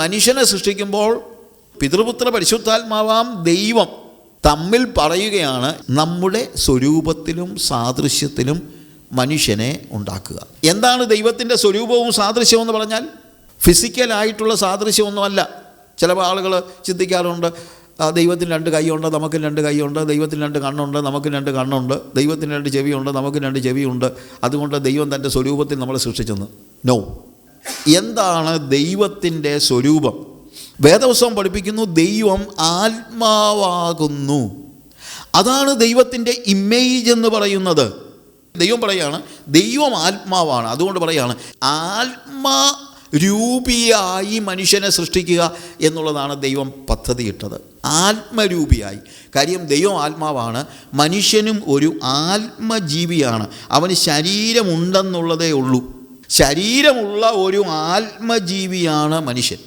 മനുഷ്യനെ സൃഷ്ടിക്കുമ്പോൾ പിതൃപുത്ര പരിശുദ്ധാത്മാവാം ദൈവം തമ്മിൽ പറയുകയാണ്, നമ്മുടെ സ്വരൂപത്തിലും സാദൃശ്യത്തിലും മനുഷ്യനെ ഉണ്ടാക്കുക. എന്താണ് ദൈവത്തിൻ്റെ സ്വരൂപവും സാദൃശ്യവും എന്ന് പറഞ്ഞാൽ? ഫിസിക്കലായിട്ടുള്ള സാദൃശ്യമൊന്നുമല്ല. ചില ആളുകൾ ചിന്തിക്കാറുണ്ട്, ദൈവത്തിന് 2 കൈയുണ്ട്, നമുക്ക് 2 കൈയുണ്ട്, ദൈവത്തിന് 2 കണ്ണുണ്ട്, നമുക്ക് 2 കണ്ണുണ്ട്, ദൈവത്തിന് 2 ചെവിയുണ്ട്, നമുക്ക് 2 ചെവിയുണ്ട്, അതുകൊണ്ട് ദൈവം തൻ്റെ സ്വരൂപത്തിൽ നമ്മളെ സൃഷ്ടിച്ചെന്ന്. നോ. എന്താണ് ദൈവത്തിൻ്റെ സ്വരൂപം? വേദപുസ്തകം പഠിപ്പിക്കുന്നു, ദൈവം ആത്മാവാകുന്നു. അതാണ് ദൈവത്തിൻ്റെ ഇമേജ് എന്ന് പറയുന്നത്. ദൈവം പറയാണ്, ദൈവം ആത്മാവാണ്. അതുകൊണ്ട് പറയാണ്, ആത്മരൂപിയായി മനുഷ്യനെ സൃഷ്ടിക്കുക എന്നുള്ളതാണ് ദൈവം പദ്ധതിയിട്ടത്. ആത്മരൂപിയായി. കാര്യം ദൈവം ആത്മാവാണ്, മനുഷ്യനും ഒരു ആത്മജീവിയാണ്. അവന് ശരീരമുണ്ടെന്നുള്ളതേ ഉള്ളൂ. ശരീരമുള്ള ഒരു ആത്മജീവിയാണ് മനുഷ്യൻ.